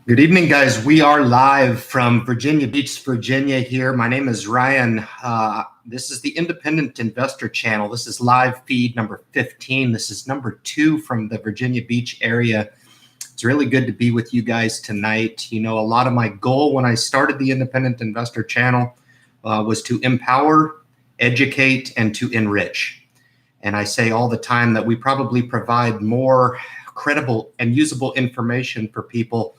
Good evening, guys. We are live from Virginia Beach, Virginia here. My name is Ryan. This is the Independent Investor Channel. This is live feed number 15. This is number 2 from the Virginia Beach area. It's really good to be with you guys tonight. You know, a lot of my goal when I started the Independent Investor Channel was to empower, educate, and to enrich. And I say all the time that we probably provide more credible and usable information for people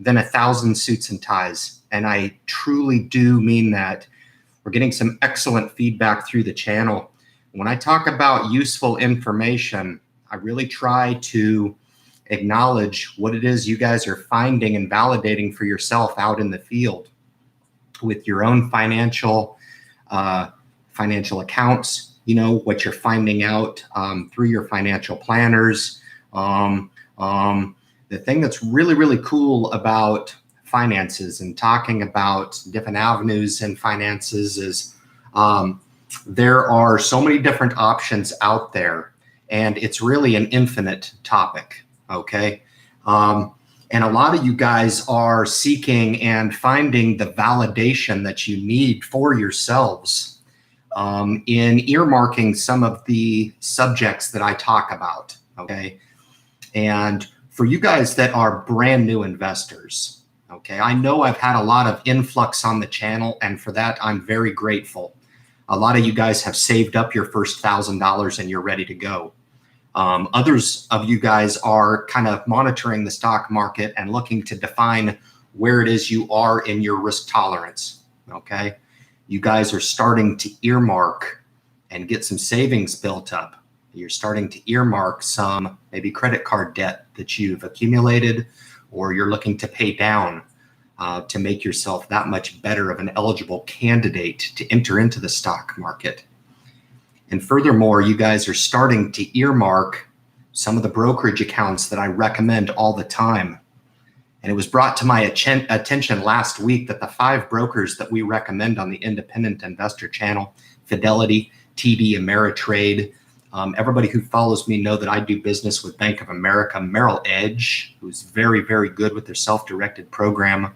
than 1,000 suits and ties. And I truly do mean that. We're getting some excellent feedback through the channel. When I talk about useful information, I really try to acknowledge what it is you guys are finding and validating for yourself out in the field with your own financial accounts, you know, what you're finding out through your financial planners. The thing that's really, really cool about finances and talking about different avenues in finances is there are so many different options out there, and it's really an infinite topic, okay? And a lot of you guys are seeking and finding the validation that you need for yourselves in earmarking some of the subjects that I talk about, okay? And for you guys that are brand new investors, okay, I know I've had a lot of influx on the channel, and for that, I'm very grateful. A lot of you guys have saved up your first $1,000 and you're ready to go. Others of you guys are kind of monitoring the stock market and looking to define where it is you are in your risk tolerance, okay? You guys are starting to earmark and get some savings built up. You're starting to earmark some maybe credit card debt that you've accumulated, or you're looking to pay down to make yourself that much better of an eligible candidate to enter into the stock market. And furthermore, you guys are starting to earmark some of the brokerage accounts that I recommend all the time. And it was brought to my attention last week that the 5 brokers that we recommend on the Independent Investor Channel, Fidelity, TD Ameritrade, everybody who follows me know that I do business with Bank of America, Merrill Edge, who's very, very good with their self-directed program.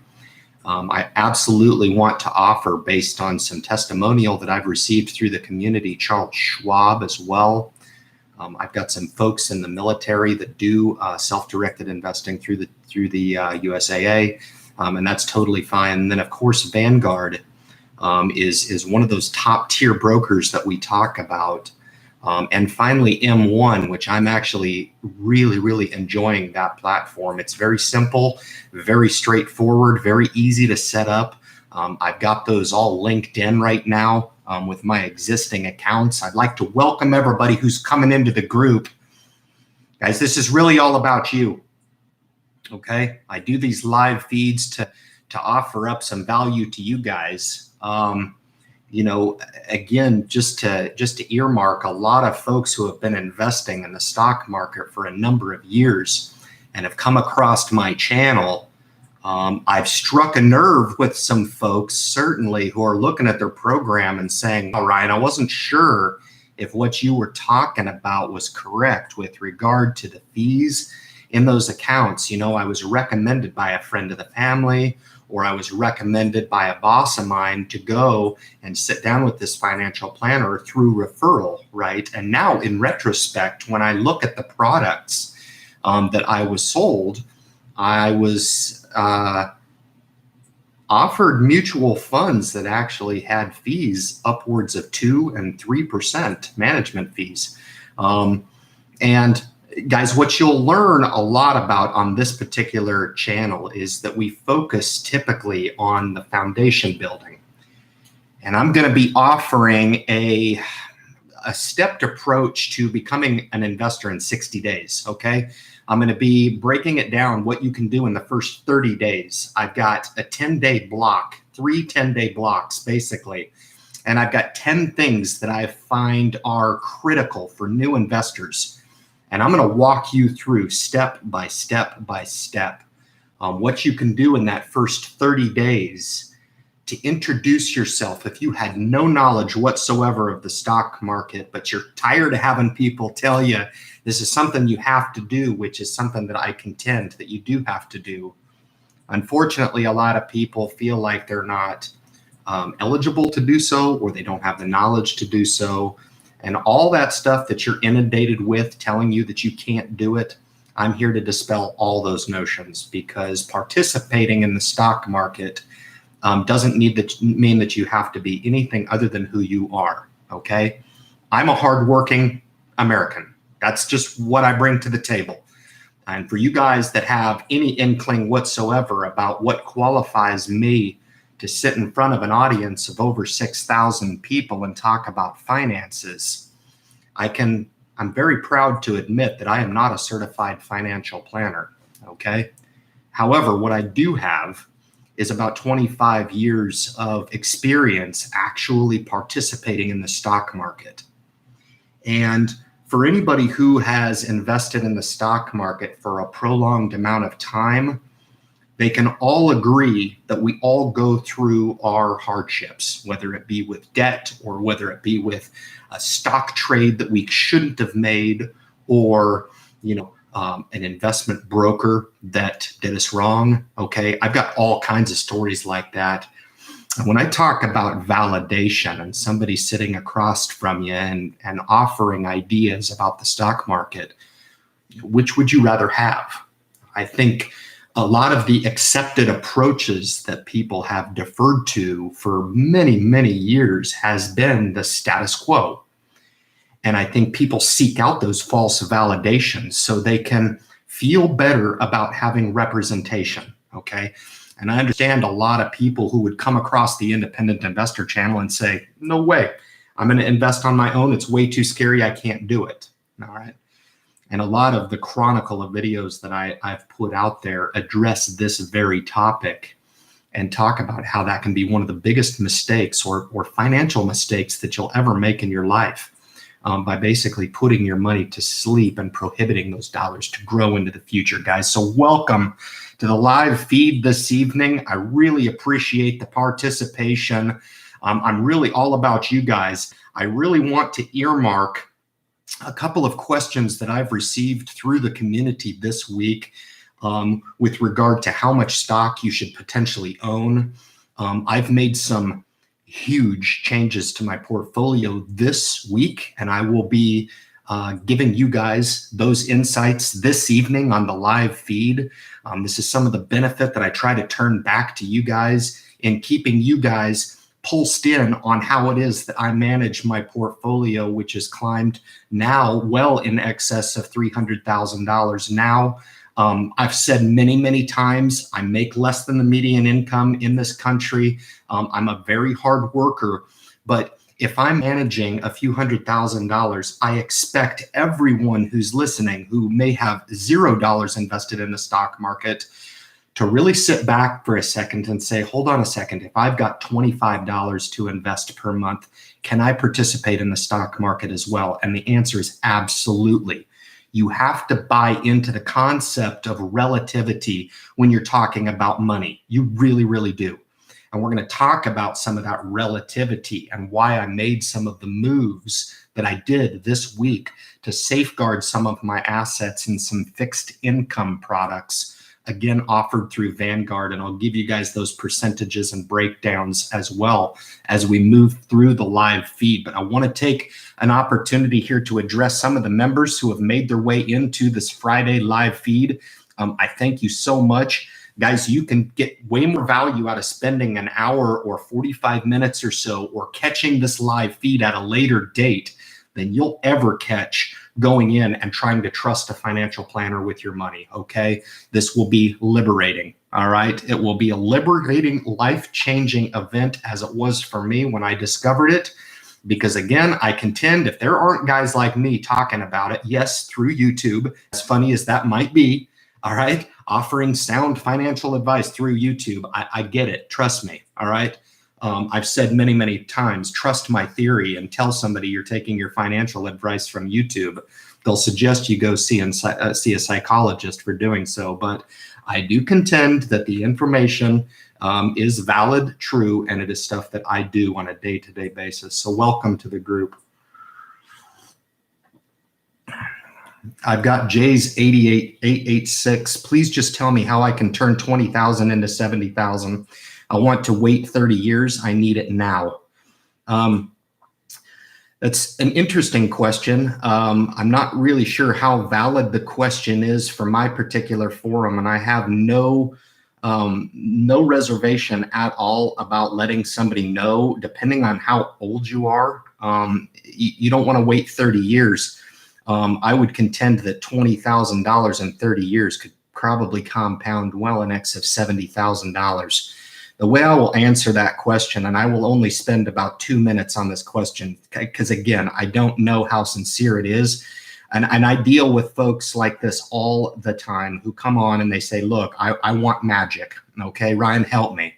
I absolutely want to offer, based on some testimonial that I've received through the community, Charles Schwab as well. I've got some folks in the military that do self-directed investing through the USAA, and that's totally fine. And then, of course, Vanguard is one of those top-tier brokers that we talk about. And finally, M1, which I'm actually really, really enjoying that platform. It's very simple, very straightforward, very easy to set up. I've got those all linked in right now with my existing accounts. I'd like to welcome everybody who's coming into the group. Guys, this is really all about you, okay? I do these live feeds to offer up some value to you guys. You know, again, just to earmark, a lot of folks who have been investing in the stock market for a number of years and have come across my channel. I've struck a nerve with some folks, certainly, who are looking at their program and saying, "All right, I wasn't sure if what you were talking about was correct with regard to the fees in those accounts. You know, I was recommended by a friend of the family, or I was recommended by a boss of mine to go and sit down with this financial planner through referral, right? And now, in retrospect, when I look at the products that I was sold, I was offered mutual funds that actually had fees upwards of 2 and 3% management fees. And guys, what you'll learn a lot about on this particular channel is that we focus typically on the foundation building. And I'm going to be offering a stepped approach to becoming an investor in 60 days, okay? I'm going to be breaking it down what you can do in the first 30 days. I've got a 10-day block, 3 10-day blocks, basically. And I've got 10 things that I find are critical for new investors. And I'm going to walk you through step by step by step what you can do in that first 30 days to introduce yourself. If you had no knowledge whatsoever of the stock market, but you're tired of having people tell you this is something you have to do, which is something that I contend that you do have to do. Unfortunately, a lot of people feel like they're not eligible to do so, or they don't have the knowledge to do so. And all that stuff that you're inundated with telling you that you can't do it, I'm here to dispel all those notions, because participating in the stock market doesn't mean that you have to be anything other than who you are, okay? I'm a hardworking American. That's just what I bring to the table. And for you guys that have any inkling whatsoever about what qualifies me to sit in front of an audience of over 6,000 people and talk about finances, I'm very proud to admit that I am not a certified financial planner, okay? However, what I do have is about 25 years of experience actually participating in the stock market. And for anybody who has invested in the stock market for a prolonged amount of time, they can all agree that we all go through our hardships, whether it be with debt or whether it be with a stock trade that we shouldn't have made, or an investment broker that did us wrong. Okay, I've got all kinds of stories like that. And when I talk about validation and somebody sitting across from you and offering ideas about the stock market, which would you rather have? I think a lot of the accepted approaches that people have deferred to for many, many years has been the status quo. And I think people seek out those false validations so they can feel better about having representation, okay? And I understand a lot of people who would come across the Independent Investor channel and say, no way, I'm going to invest on my own. It's way too scary. I can't do it, all right? And a lot of the chronicle of videos that I've put out there address this very topic and talk about how that can be one of the biggest mistakes or financial mistakes that you'll ever make in your life, by basically putting your money to sleep and prohibiting those dollars to grow into the future, guys. So welcome to the live feed this evening. I really appreciate the participation. I'm really all about you guys. I really want to earmark a couple of questions that I've received through the community this week with regard to how much stock you should potentially own. I've made some huge changes to my portfolio this week, and I will be giving you guys those insights this evening on the live feed. This is some of the benefit that I try to turn back to you guys in keeping you guys pulsed in on how it is that I manage my portfolio, which has climbed now well in excess of $300,000 now. I've said many, many times, I make less than the median income in this country. I'm a very hard worker, but if I'm managing a few $100,000, I expect everyone who's listening who may have $0 invested in the stock market to really sit back for a second and say, hold on a second, if I've got $25 to invest per month, can I participate in the stock market as well? And the answer is absolutely. You have to buy into the concept of relativity when you're talking about money. You really, really do. And we're going to talk about some of that relativity and why I made some of the moves that I did this week to safeguard some of my assets in some fixed income products, again, offered through Vanguard. And I'll give you guys those percentages and breakdowns as well as we move through the live feed. But I want to take an opportunity here to address some of the members who have made their way into this Friday live feed. I thank you so much. Guys, you can get way more value out of spending an hour or 45 minutes or so or catching this live feed at a later date than you'll ever catch going in and trying to trust a financial planner with your money, okay? This will be liberating, all right? It will be a liberating, life-changing event as it was for me when I discovered it. Because again, I contend if there aren't guys like me talking about it, yes, through YouTube, as funny as that might be, all right, offering sound financial advice through YouTube, I get it, trust me, all right? I've said many, many times, trust my theory and tell somebody you're taking your financial advice from YouTube. They'll suggest you go see a psychologist for doing so. But I do contend that the information is valid, true, and it is stuff that I do on a day-to-day basis. So welcome to the group. I've got Jay's 88886. Please just tell me how I can turn 20,000 into 70,000. I want to wait 30 years. I need it now. That's an interesting question. I'm not really sure how valid the question is for my particular forum, and I have no reservation at all about letting somebody know, depending on how old you are. You don't want to wait 30 years. I would contend that $20,000 in 30 years could probably compound well in excess of $70,000. The way I will answer that question, and I will only spend about 2 minutes on this question, because again, I don't know how sincere it is. And I deal with folks like this all the time who come on and they say, look, I want magic. Okay, Ryan, help me.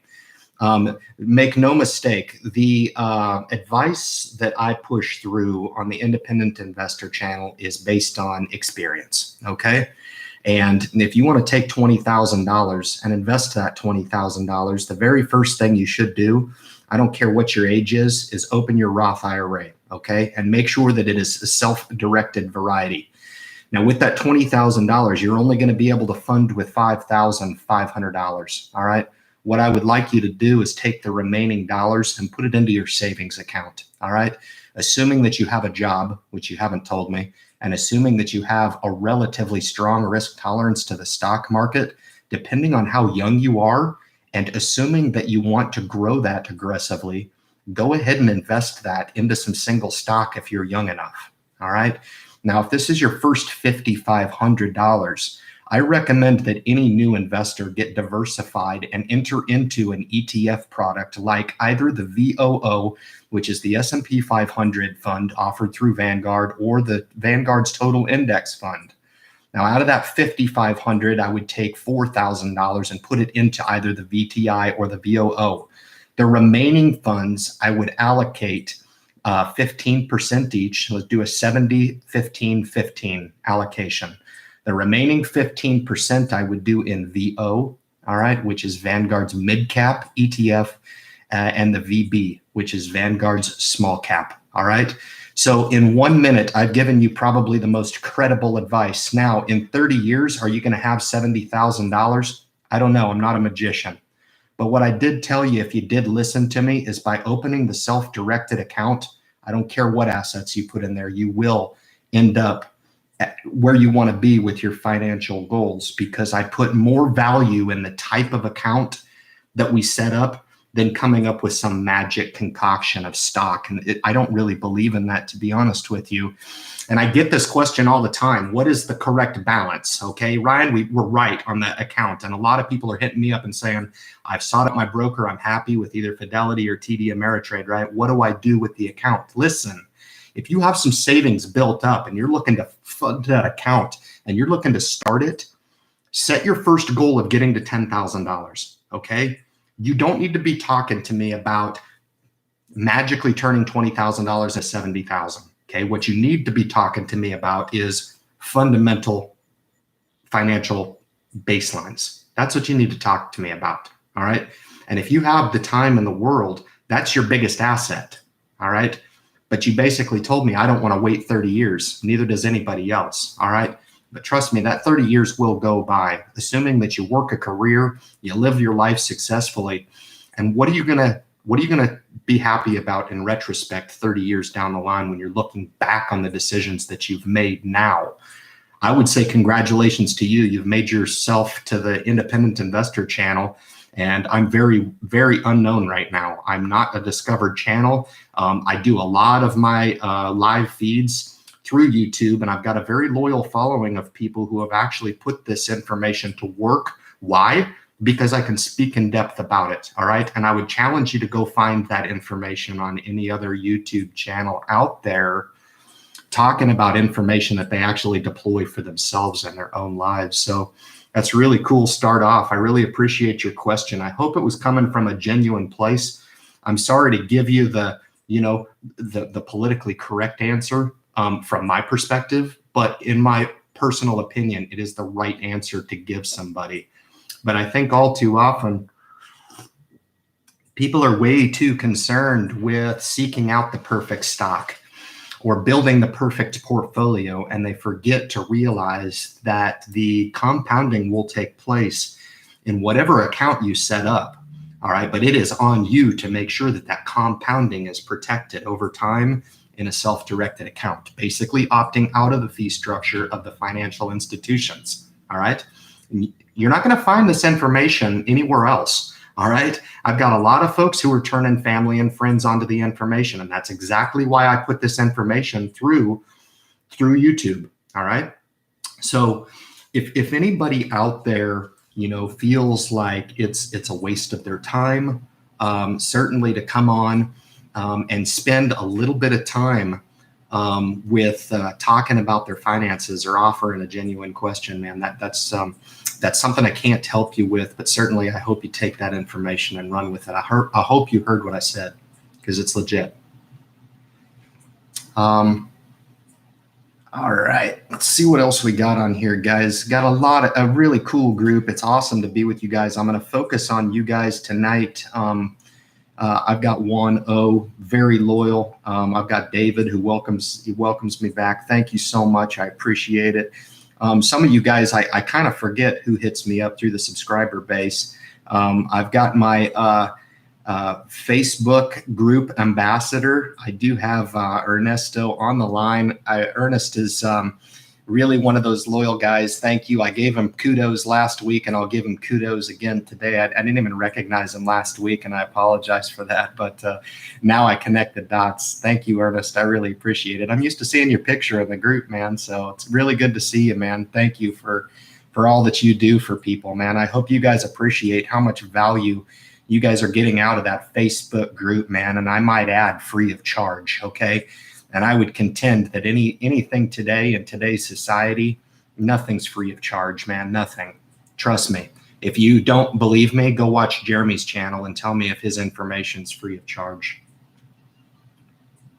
Make no mistake, the advice that I push through on the Independent Investor channel is based on experience. Okay. And if you want to take $20,000 and invest that $20,000, the very first thing you should do, I don't care what your age is open your Roth IRA, okay? And make sure that it is a self-directed variety. Now, with that $20,000, you're only going to be able to fund with $5,500, all right? What I would like you to do is take the remaining dollars and put it into your savings account, all right? Assuming that you have a job, which you haven't told me, and assuming that you have a relatively strong risk tolerance to the stock market, depending on how young you are, and assuming that you want to grow that aggressively, go ahead and invest that into some single stock if you're young enough. All right. Now, if this is your first $5,500, I recommend that any new investor get diversified and enter into an ETF product like either the VOO, which is the S&P 500 fund offered through Vanguard, or the Vanguard's Total Index Fund. Now, out of that $5,500, I would take $4,000 and put it into either the VTI or the VOO. The remaining funds, I would allocate 15% each. Let's do a 70, 15, 15 allocation. The remaining 15% I would do in VO, all right, which is Vanguard's mid cap ETF, and the VB, which is Vanguard's small cap, all right? So in 1 minute, I've given you probably the most credible advice. Now, in 30 years, are you going to have $70,000? I don't know. I'm not a magician. But what I did tell you, if you did listen to me, is by opening the self-directed account, I don't care what assets you put in there, you will end up at where you want to be with your financial goals, because I put more value in the type of account that we set up than coming up with some magic concoction of stock. And I don't really believe in that, to be honest with you. And I get this question all the time. What is the correct balance? Okay, Ryan, we're right on the account. And a lot of people are hitting me up and saying, I've sought out my broker. I'm happy with either Fidelity or TD Ameritrade, right? What do I do with the account? Listen, if you have some savings built up and you're looking to fund that account and you're looking to start it, set your first goal of getting to $10,000, okay? You don't need to be talking to me about magically turning $20,000 to $70,000, okay? What you need to be talking to me about is fundamental financial baselines. That's what you need to talk to me about, all right? And if you have the time in the world, that's your biggest asset, all right? But you basically told me I don't want to wait 30 years. Neither does anybody else, all right? But trust me, that 30 years will go by, assuming that you work a career, you live your life successfully. And what are you gonna be happy about in retrospect 30 years down the line when you're looking back on the decisions that you've made now? I would say congratulations to you. You've made yourself to the Independent Investor channel. And I'm very, very unknown right now. I'm not a discovered channel. I do a lot of my live feeds through YouTube, and I've got a very loyal following of people who have actually put this information to work. Why? Because I can speak in depth about it, all right? And I would challenge you to go find that information on any other YouTube channel out there talking about information that they actually deploy for themselves in their own lives. So that's really cool start off. I really appreciate your question. I hope it was coming from a genuine place. I'm sorry to give you the politically correct answer from my perspective, but in my personal opinion, it is the right answer to give somebody. But I think all too often, people are way too concerned with seeking out the perfect stock or building the perfect portfolio, and they forget to realize that the compounding will take place in whatever account you set up. All right, but it is on you to make sure that that compounding is protected over time in a self-directed account, basically opting out of the fee structure of the financial institutions. All right, you're not going to find this information anywhere else. All right, I've got a lot of folks who are turning family and friends onto the information, and that's exactly why I put this information through YouTube. All right, so if anybody out there, you know, feels like it's a waste of their time, certainly to come on and spend a little bit of time with talking about their finances or offering a genuine question, man, that's something I can't help you with, but certainly I hope you take that information and run with it. I hope you heard what I said, because it's legit. All right, let's see what else we got on here, guys. Got a really cool group. It's awesome to be with you guys. I'm going to focus on you guys tonight. I've got 1-0, very loyal. I've got David, who welcomes me back. Thank you so much. I appreciate it. Some of you guys, I kind of forget who hits me up through the subscriber base. I've got my Facebook group ambassador. I do have Ernesto on the line. Ernest is really one of those loyal guys. Thank you. I gave him kudos last week, and I'll give him kudos again today. I didn't even recognize him last week, and I apologize for that. But now I connect the dots. Thank you, Ernest. I really appreciate it. I'm used to seeing your picture in the group, man. So it's really good to see you, man. Thank you for all that you do for people, man. I hope you guys appreciate how much value you guys are getting out of that Facebook group, man. And I might add, free of charge, okay? And I would contend that anything today in today's society, nothing's free of charge, man, nothing. Trust me. If you don't believe me, go watch Jeremy's channel and tell me if his information's free of charge.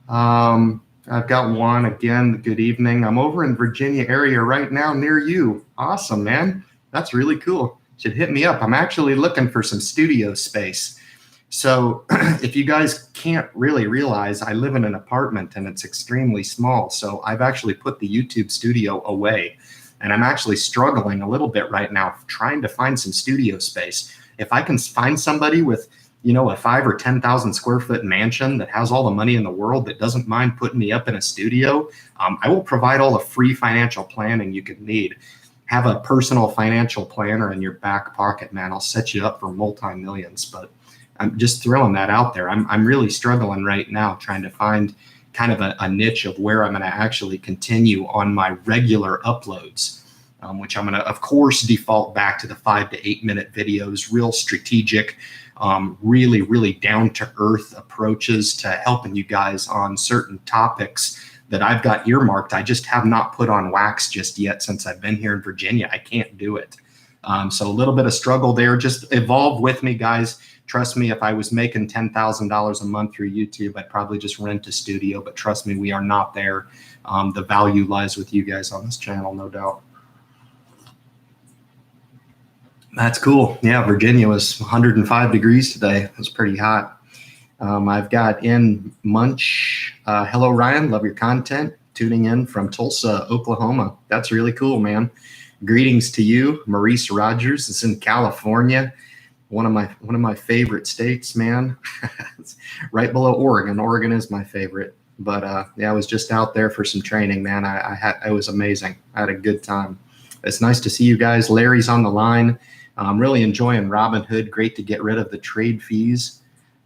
I've got one again. Good evening. I'm over in Virginia area right now near you. Awesome, man. That's really cool. Should hit me up. I'm actually looking for some studio space. So if you guys can't really realize, I live in an apartment and it's extremely small. So I've actually put the YouTube studio away, and I'm actually struggling a little bit right now trying to find some studio space. If I can find somebody with, you know, a 5,000 or 10,000 square foot mansion that has all the money in the world, that doesn't mind putting me up in a studio, I will provide all the free financial planning you could need. Have a personal financial planner in your back pocket, man. I'll set you up for multi-millions, but I'm just throwing that out there. I'm really struggling right now trying to find kind of a niche of where I'm going to actually continue on my regular uploads, which I'm going to, of course, default back to the 5 to 8 minute videos, real strategic, really, really down to earth approaches to helping you guys on certain topics that I've got earmarked. I just have not put on wax just yet since I've been here in Virginia. I can't do it. So a little bit of struggle there. Just evolve with me, guys. Trust me, if I was making $10,000 a month through YouTube, I'd probably just rent a studio. But trust me, we are not there. The value lies with you guys on this channel, no doubt. That's cool. Yeah, Virginia was 105 degrees today. It was pretty hot. I've got in Munch. Hello, Ryan. Love your content. Tuning in from Tulsa, Oklahoma. That's really cool, man. Greetings to you. Maurice Rogers is in California. One of my favorite states, man. It's right below Oregon. Oregon is my favorite. But yeah, I was just out there for some training, man. It was amazing. I had a good time. It's nice to see you guys. Larry's on the line. I'm really enjoying Robinhood. Great to get rid of the trade fees.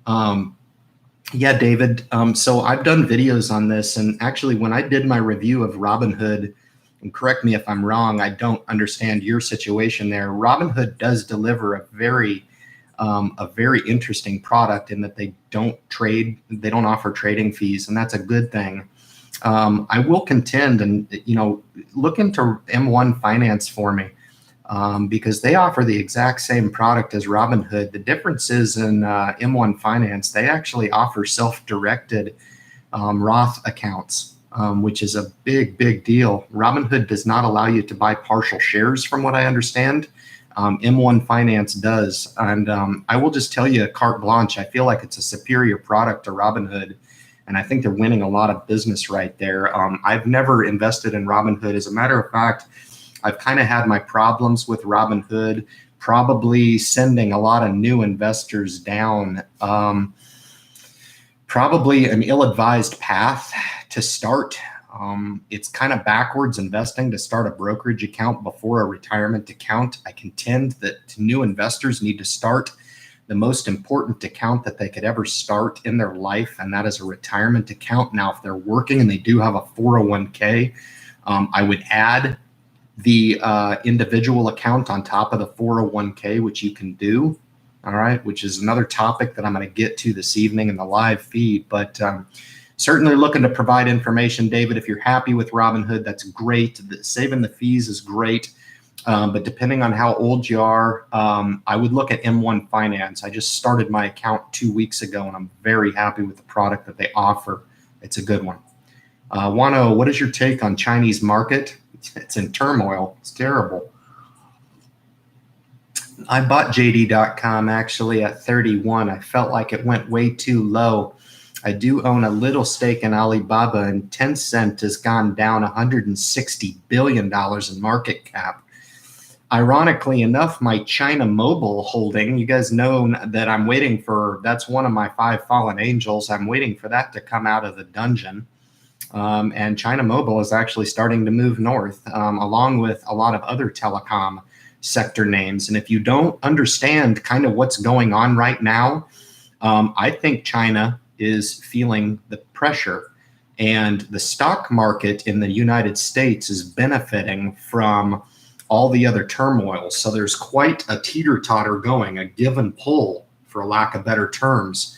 Yeah, David. So I've done videos on this, and actually when I did my review of Robinhood, and correct me if I'm wrong, I don't understand your situation there. Robinhood does deliver a very interesting product in that they don't offer trading fees, and that's a good thing. I will contend and, you know, look into M1 Finance for me, because they offer the exact same product as Robinhood. The difference is in M1 Finance, they actually offer self-directed Roth accounts, which is a big deal. Robinhood does not allow you to buy partial shares, from what I understand. M1 Finance does. And I will just tell you, carte blanche, I feel like it's a superior product to Robinhood. And I think they're winning a lot of business right there. I've never invested in Robinhood. As a matter of fact, I've kind of had my problems with Robinhood, probably sending a lot of new investors down. Probably an ill-advised path to start. It's kind of backwards investing to start a brokerage account before a retirement account. I contend that new investors need to start the most important account that they could ever start in their life, and that is a retirement account. Now, if they're working and they do have a 401k, I would add the individual account on top of the 401k, which you can do. All right, which is another topic that I'm going to get to this evening in the live feed. But certainly looking to provide information, David. If you're happy with Robinhood, that's great. Saving the fees is great. But depending on how old you are, I would look at M1 Finance. I just started my account 2 weeks ago, and I'm very happy with the product that they offer. It's a good one. Wano, what is your take on Chinese market? It's in turmoil. It's terrible. I bought JD.com actually at 31. I felt like it went way too low. I do own a little stake in Alibaba, and Tencent has gone down $160 billion in market cap. Ironically enough, my China Mobile holding, you guys know that I'm waiting for, that's one of my 5 fallen angels. I'm waiting for that to come out of the dungeon. And China Mobile is actually starting to move north, along with a lot of other telecom sector names. And if you don't understand kind of what's going on right now, I think China is feeling the pressure, and the stock market in the United States is benefiting from all the other turmoil. So there's quite a teeter-totter going, a give and pull, for lack of better terms,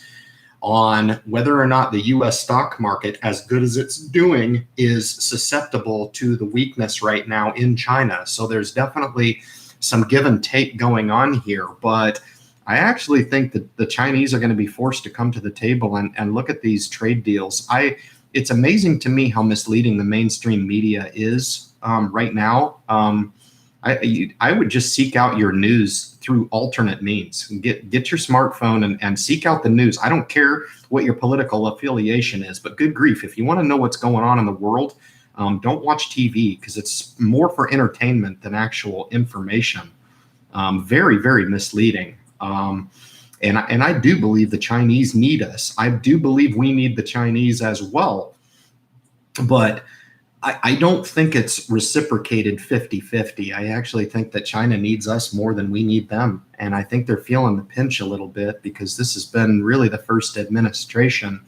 on whether or not the U.S. stock market, as good as it's doing, is susceptible to the weakness right now in China. So there's definitely some give and take going on here, but I actually think that the Chinese are going to be forced to come to the table and look at these trade deals. It's amazing to me how misleading the mainstream media is right now. I would just seek out your news through alternate means. Get your smartphone and seek out the news. I don't care what your political affiliation is, but good grief, if you want to know what's going on in the world, don't watch TV, because it's more for entertainment than actual information. Very, very misleading. And I do believe the Chinese need us. I do believe we need the Chinese as well. But I don't think it's reciprocated 50-50. I actually think that China needs us more than we need them. And I think they're feeling the pinch a little bit, because this has been really the first administration,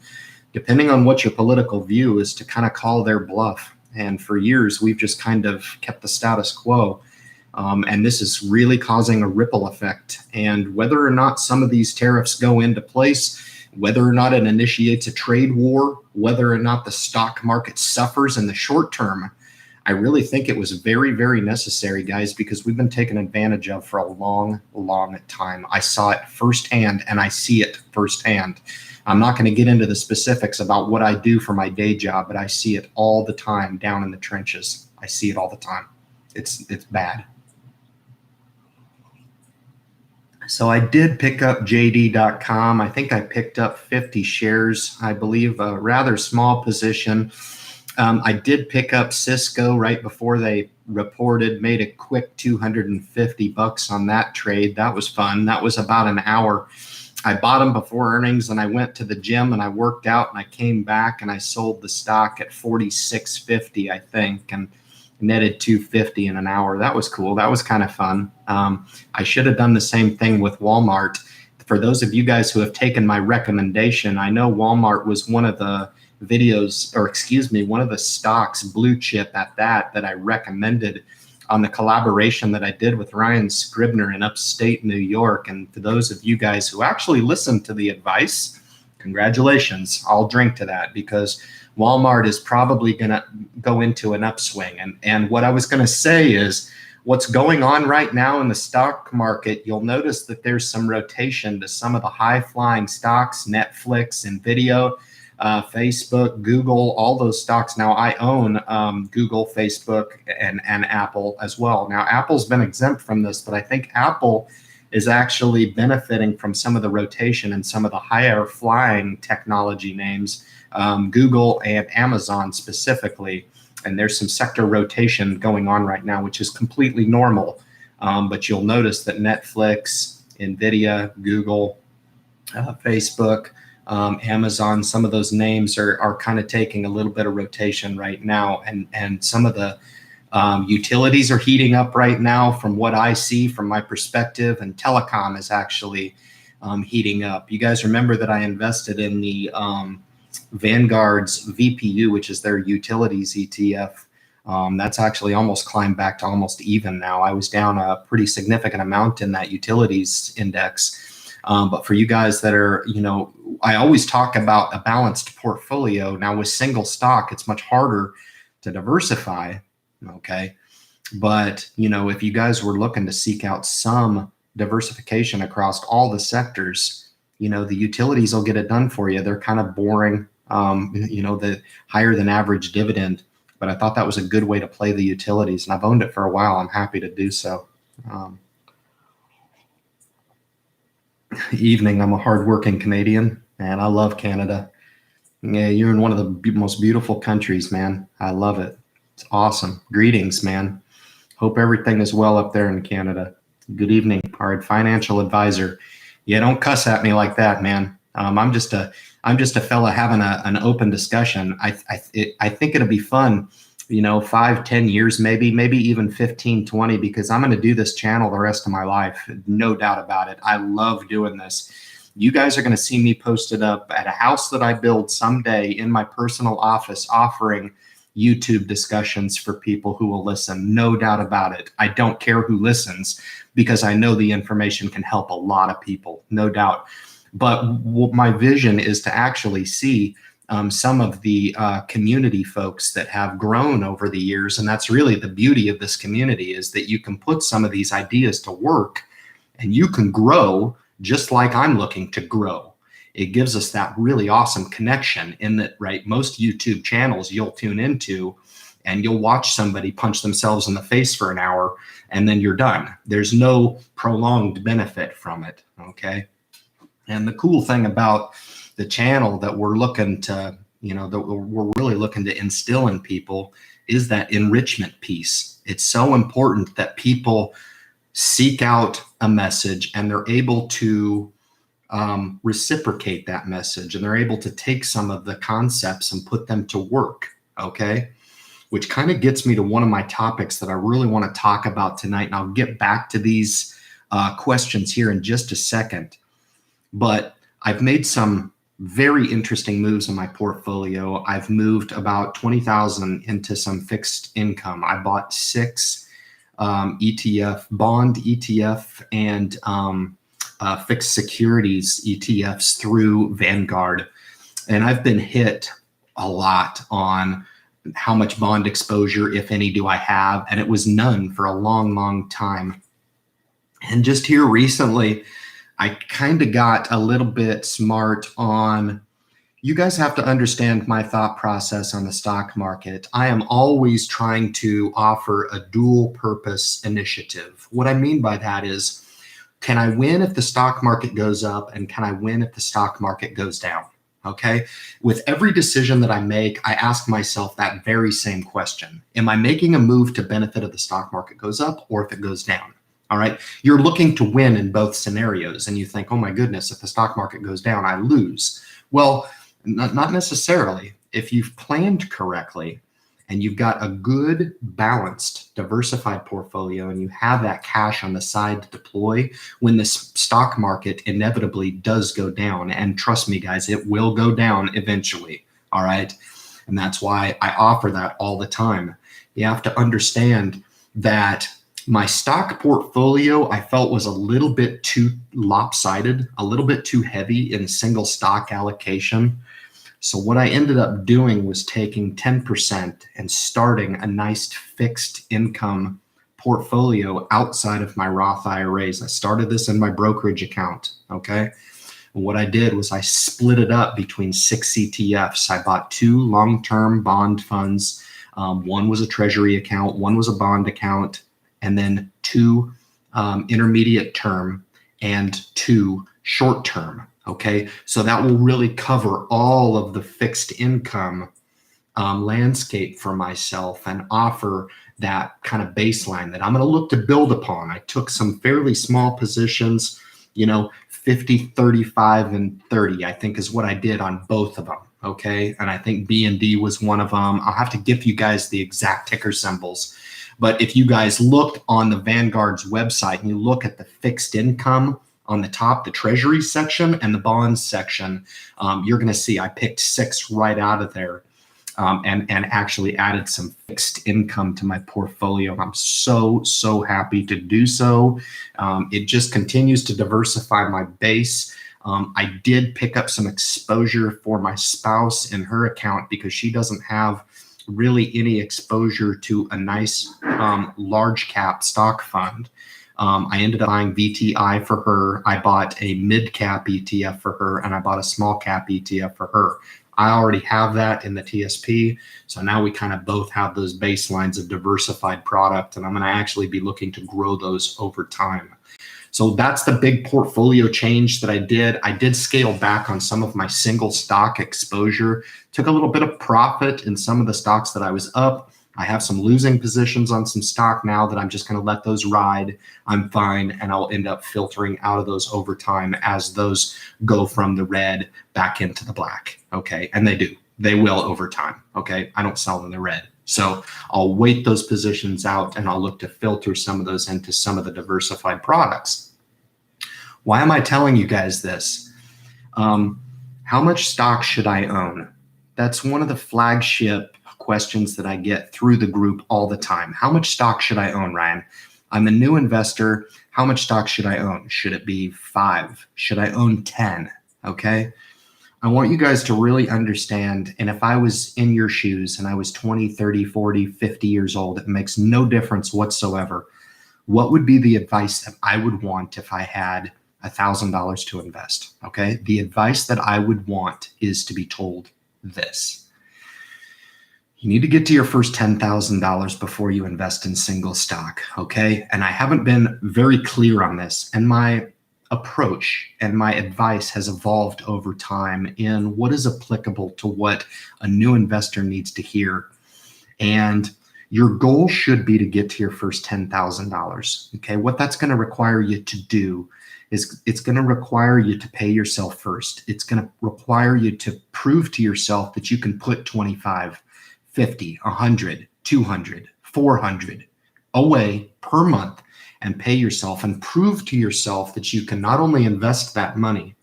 depending on what your political view is, to kind of call their bluff. And for years, we've just kind of kept the status quo. And this is really causing a ripple effect. And whether or not some of these tariffs go into place, whether or not it initiates a trade war, whether or not the stock market suffers in the short term, I really think it was very, very necessary, guys, because we've been taken advantage of for a long, long time. I saw it firsthand, and I see it firsthand. I'm not going to get into the specifics about what I do for my day job, but I see it all the time down in the trenches. I see it all the time. It's bad. So I did pick up JD.com. I think I picked up 50 shares, I believe, a rather small position. I did pick up Cisco right before they reported, made a quick $250 on that trade. That was fun. That was about an hour. I bought them before earnings, and I went to the gym and I worked out, and I came back and I sold the stock at $46.50, I think, and netted $250 in an hour. That was cool. That was kind of fun. I should have done the same thing with Walmart. For those of you guys who have taken my recommendation, I know Walmart was one of the one of the stocks, blue chip at that I recommended on the collaboration that I did with Ryan Scribner in upstate New York. And for those of you guys who actually listened to the advice, congratulations. I'll drink to that, because Walmart is probably going to go into an upswing. And what I was going to say is, what's going on right now in the stock market, you'll notice that there's some rotation to some of the high-flying stocks, Netflix, NVIDIA, Facebook, Google, all those stocks. Now, I own Google, Facebook, and Apple as well. Now, Apple's been exempt from this, but I think Apple is actually benefiting from some of the rotation and some of the higher flying technology names, Google and Amazon specifically. And there's some sector rotation going on right now, which is completely normal. But you'll notice that Netflix, Nvidia, Google, Facebook, Amazon, some of those names are kind of taking a little bit of rotation right now. And some of the utilities are heating up right now from what I see from my perspective, and telecom is actually heating up. You guys remember that I invested in the Vanguard's VPU, which is their utilities ETF. That's actually almost climbed back to almost even now. I was down a pretty significant amount in that utilities index. But for you guys that are, I always talk about a balanced portfolio. Now with single stock, it's much harder to diversify. Okay. But, if you guys were looking to seek out some diversification across all the sectors, the utilities will get it done for you. They're kind of boring, the higher than average dividend. But I thought that was a good way to play the utilities, and I've owned it for a while. I'm happy to do so. Evening, I'm a hardworking Canadian, and I love Canada. Yeah, you're in one of the most beautiful countries, man. I love it. It's awesome. Greetings, man. Hope everything is well up there in Canada. Good evening, our financial advisor. Yeah, don't cuss at me like that, man. I'm just a fella having an open discussion. I think it'll be fun, 5, 10 years, maybe even 15, 20, because I'm going to do this channel the rest of my life. No doubt about it. I love doing this. You guys are going to see me posted up at a house that I build someday in my personal office, offering YouTube discussions for people who will listen. No doubt about it. I don't care who listens, because I know the information can help a lot of people, no doubt. But my vision is to actually see some of the community folks that have grown over the years. And that's really the beauty of this community, is that you can put some of these ideas to work and you can grow just like I'm looking to grow. It gives us that really awesome connection in that, right? Most YouTube channels you'll tune into and you'll watch somebody punch themselves in the face for an hour and then you're done. There's no prolonged benefit from it, okay? And the cool thing about the channel that we're looking to, that we're really looking to instill in people is that enrichment piece. It's so important that people seek out a message and they're able to reciprocate that message, and they're able to take some of the concepts and put them to work, okay? Which kind of gets me to one of my topics that I really want to talk about tonight, and I'll get back to these questions here in just a second. But I've made some very interesting moves in my portfolio. I've moved about 20,000 into some fixed income. I bought 6 bond ETF and fixed securities ETFs through Vanguard. And I've been hit a lot on how much bond exposure, if any, do I have? And it was none for a long, long time. And just here recently, I kind of got a little bit smart on, you guys have to understand my thought process on the stock market. I am always trying to offer a dual purpose initiative. What I mean by that is, can I win if the stock market goes up, and can I win if the stock market goes down? Okay. With every decision that I make, I ask myself that very same question. Am I making a move to benefit if the stock market goes up or if it goes down? All right. You're looking to win in both scenarios, and you think, oh my goodness, if the stock market goes down, I lose. Well, not necessarily. If you've planned correctly and you've got a good, balanced, diversified portfolio, and you have that cash on the side to deploy when the stock market inevitably does go down, and trust me, guys, it will go down eventually. All right. And that's why I offer that all the time. You have to understand that my stock portfolio, I felt, was a little bit too lopsided, a little bit too heavy in single stock allocation. So what I ended up doing was taking 10% and starting a nice fixed income portfolio outside of my Roth IRAs. I started this in my brokerage account, okay? And what I did was I split it up between 6 ETFs. I bought 2 long-term bond funds. One was a treasury account, one was a bond account, and then 2 intermediate term and 2 short term. Okay, so that will really cover all of the fixed income landscape for myself and offer that kind of baseline that I'm going to look to build upon. I took some fairly small positions, 50, 35, and 30, I think is what I did on both of them. Okay, and I think BND was one of them. I'll have to give you guys the exact ticker symbols. But if you guys looked on the Vanguard's website and you look at the fixed income on the top, the treasury section and the bonds section, you're going to see I picked 6 right out of there. And actually added some fixed income to my portfolio. I'm so happy to do so. It just continues to diversify my base. I did pick up some exposure for my spouse in her account because she doesn't have really any exposure to a nice large cap stock fund. I ended up buying VTI for her. I bought a mid cap ETF for her, and I bought a small cap ETF for her. I already have that in the TSP. So now we kind of both have those baselines of diversified product, and I'm going to actually be looking to grow those over time. So that's the big portfolio change that I did. I did scale back on some of my single stock exposure, took a little bit of profit in some of the stocks that I was up. I have some losing positions on some stock now that I'm just going to let those ride. I'm fine, and I'll end up filtering out of those over time as those go from the red back into the black. Okay, and they do. They will over time. Okay, I don't sell in the red. So I'll wait those positions out, and I'll look to filter some of those into some of the diversified products. Why am I telling you guys this? How much stock should I own? That's one of the flagship questions that I get through the group all the time. How much stock should I own, Ryan? I'm a new investor. How much stock should I own? Should it be 5? Should I own 10? Okay. I want you guys to really understand. And if I was in your shoes and I was 20, 30, 40, 50 years old, it makes no difference whatsoever. What would be the advice that I would want if I had $1,000 to invest? Okay. The advice that I would want is to be told this. You need to get to your first $10,000 before you invest in single stock, okay? And I haven't been very clear on this, and my approach and my advice has evolved over time in what is applicable to what a new investor needs to hear. And your goal should be to get to your first $10,000, okay? What that's going to require you to do is it's going to require you to pay yourself first. It's going to require you to prove to yourself that you can put 25, 50, 100, 200, 400 away per month and pay yourself and prove to yourself that you can not only invest that money,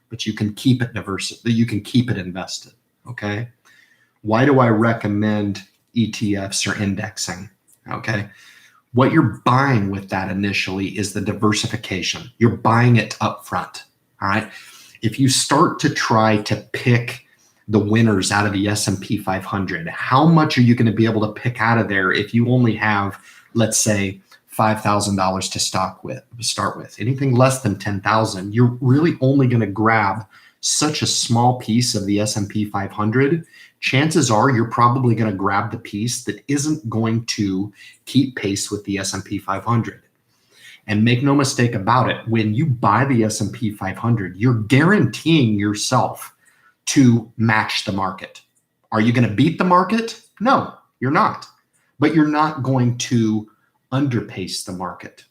but you can keep it that you can keep it invested. Okay. Why do I recommend ETFs or indexing? Okay. What you're buying with that initially is the diversification. You're buying it up front. All right. If you start to try to pick the winners out of the S&P 500, how much are you going to be able to pick out of there if you only have, let's say, $5,000 to start with? Anything less than 10,000, you're really only going to grab such a small piece of the S&P 500. Chances are you're probably going to grab the piece that isn't going to keep pace with the S&P 500. And make no mistake about it, when you buy the S&P 500, you're guaranteeing yourself to match the market. Are you going to beat the market? No, you're not. But you're not going to underpace the market.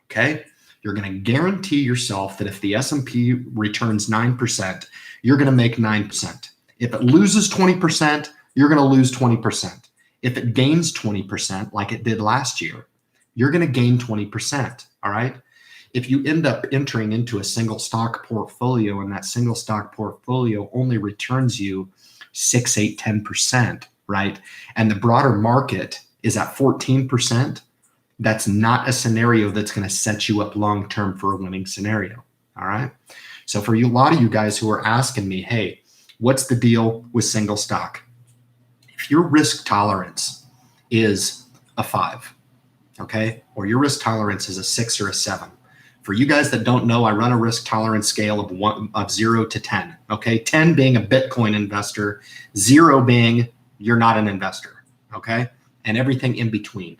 Okay? You're going to guarantee yourself that if the S&P returns 9%, you're going to make 9%. If it loses 20%, you're going to lose 20%. If it gains 20%, like it did last year, you're going to gain 20%. All right? If you end up entering into a single stock portfolio and that single stock portfolio only returns you 6, 8, 10%, right? And the broader market is at 14%, that's not a scenario that's going to set you up long-term for a winning scenario. All right. So for a lot of you guys who are asking me, hey, what's the deal with single stock? If your risk tolerance is a 5, okay, or your risk tolerance is a 6 or a 7, for you guys that don't know, I run a risk tolerance scale of 0 to 10. Okay, 10 being a Bitcoin investor, 0 being you're not an investor. Okay, and everything in between.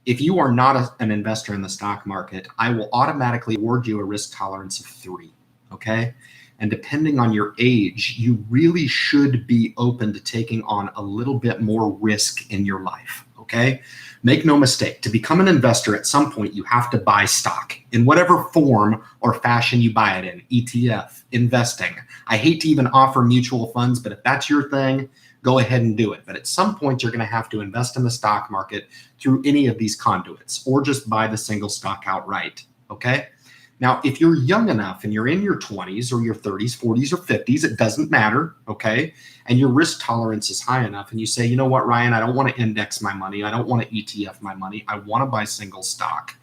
if you are not an investor in the stock market, I will automatically award you a risk tolerance of 3. Okay. And depending on your age, you really should be open to taking on a little bit more risk in your life. Okay. Make no mistake, to become an investor at some point, you have to buy stock in whatever form or fashion you buy it in. ETF, investing. I hate to even offer mutual funds, but if that's your thing, go ahead and do it. But at some point, you're going to have to invest in the stock market through any of these conduits, or just buy the single stock outright. Okay. Now, if you're young enough and you're in your 20s or your 30s, 40s, or 50s, it doesn't matter, okay? And your risk tolerance is high enough, and you say, you know what, Ryan, I don't want to index my money. I don't want to ETF my money. I want to buy single stock.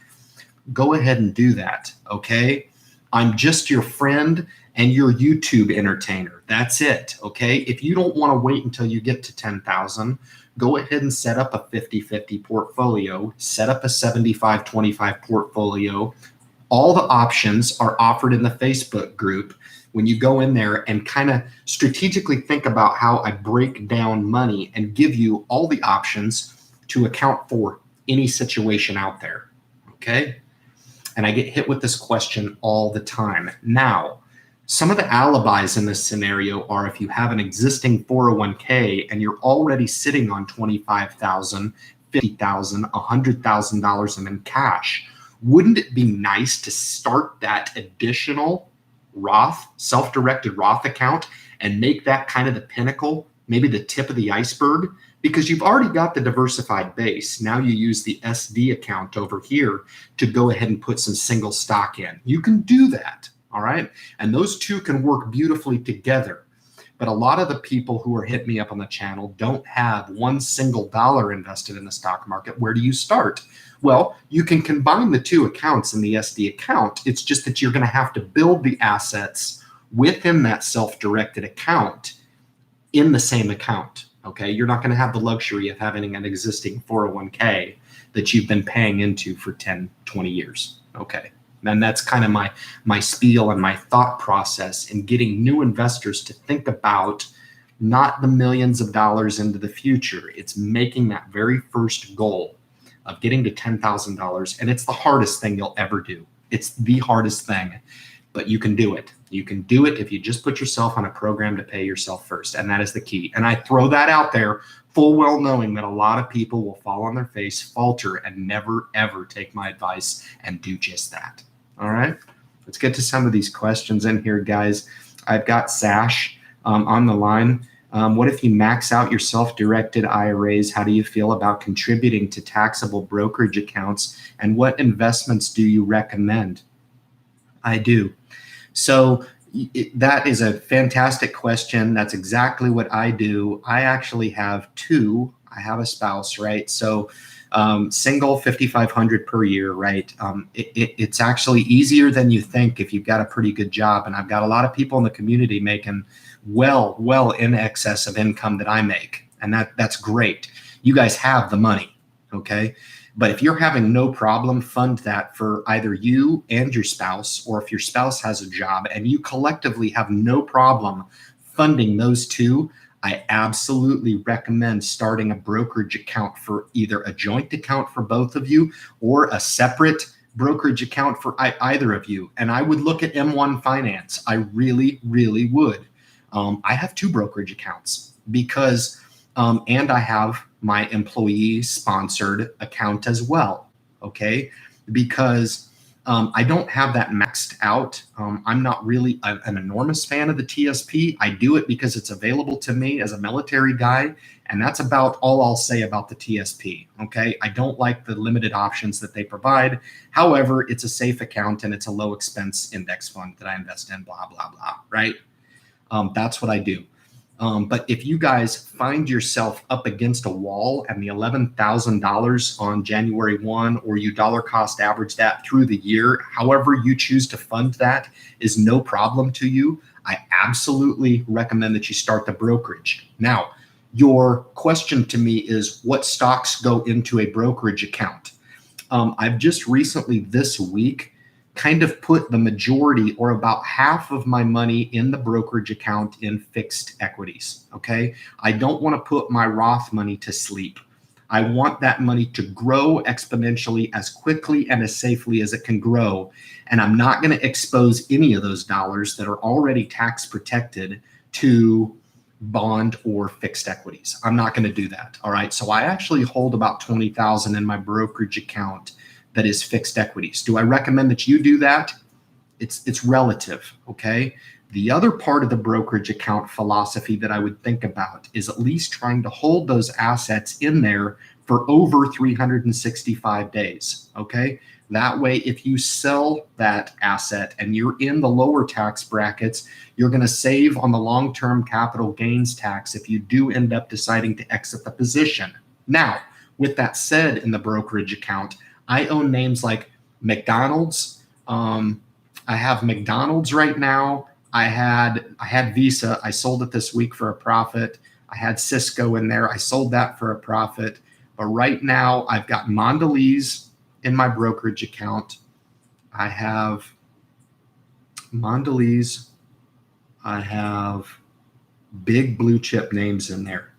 Go ahead and do that, okay? I'm just your friend and your YouTube entertainer. That's it, okay? If you don't want to wait until you get to 10,000, go ahead and set up a 50-50 portfolio, set up a 75-25 portfolio. All the options are offered in the Facebook group. When you go in there and kind of strategically think about how I break down money and give you all the options to account for any situation out there, okay? And I get hit with this question all the time. Now, some of the alibis in this scenario are if you have an existing 401k and you're already sitting on $25,000, $50,000, $100,000 in cash. Wouldn't it be nice to start that additional Roth, self-directed Roth account and make that kind of the pinnacle, maybe the tip of the iceberg? Because you've already got the diversified base. Now you use the SD account over here to go ahead and put some single stock in. You can do that, all right? And those two can work beautifully together. But a lot of the people who are hitting me up on the channel don't have one single dollar invested in the stock market. Where do you start? Well, you can combine the two accounts in the SD account. It's just that you're going to have to build the assets within that self-directed account in the same account. Okay, you're not going to have the luxury of having an existing 401k that you've been paying into for 10, 20 years. Okay, and that's kind of my spiel and my thought process in getting new investors to think about not the millions of dollars into the future. It's making that very first goal of getting to $10,000. And it's the hardest thing you'll ever do. It's the hardest thing, but you can do it. You can do it if you just put yourself on a program to pay yourself first. And that is the key. And I throw that out there full well knowing that a lot of people will fall on their face, falter, and never, ever take my advice and do just that. All right, let's get to some of these questions in here, guys. I've got Sash on the line. What if you max out your self-directed IRAs? How do you feel about contributing to taxable brokerage accounts? And what investments do you recommend? I do. So that is a fantastic question. That's exactly what I do. I actually have two. I have a spouse, right? So single, $5,500 per year, right? It's actually easier than you think if you've got a pretty good job. And I've got a lot of people in the community making well in excess of income that I make. And that's great. You guys have the money, okay? But if you're having no problem, fund that for either you and your spouse, or if your spouse has a job and you collectively have no problem funding those two, I absolutely recommend starting a brokerage account for either a joint account for both of you or a separate brokerage account for either of you. And I would look at M1 Finance. I really would. I have two brokerage accounts because, and I have my employee sponsored account as well. Okay. Because I don't have that maxed out. I'm not really an enormous fan of the TSP. I do it because it's available to me as a military guy. And that's about all I'll say about the TSP. Okay. I don't like the limited options that they provide. However, it's a safe account and it's a low expense index fund that I invest in, blah, blah, blah. Right. That's what I do. But if you guys find yourself up against a wall and the $11,000 on January 1, or you dollar cost average that through the year, however you choose to fund that is no problem to you, I absolutely recommend that you start the brokerage. Now, your question to me is what stocks go into a brokerage account? I've just recently this week kind of put the majority or about half of my money in the brokerage account in fixed equities. Okay. I don't want to put my Roth money to sleep. I want that money to grow exponentially as quickly and as safely as it can grow. And I'm not going to expose any of those dollars that are already tax protected to bond or fixed equities. I'm not going to do that. All right. So I actually hold about 20,000 in my brokerage account that is fixed equities. Do I recommend that you do that? It's relative. Okay. The other part of the brokerage account philosophy that I would think about is at least trying to hold those assets in there for over 365 days. Okay. That way, if you sell that asset and you're in the lower tax brackets, you're going to save on the long-term capital gains tax if you do end up deciding to exit the position. Now, with that said, in the brokerage account, I own names like McDonald's. I have McDonald's right now. I had Visa. I sold it this week for a profit. I had Cisco in there. I sold that for a profit. But right now, I've got Mondelez in my brokerage account. I have Mondelez. I have big blue chip names in there.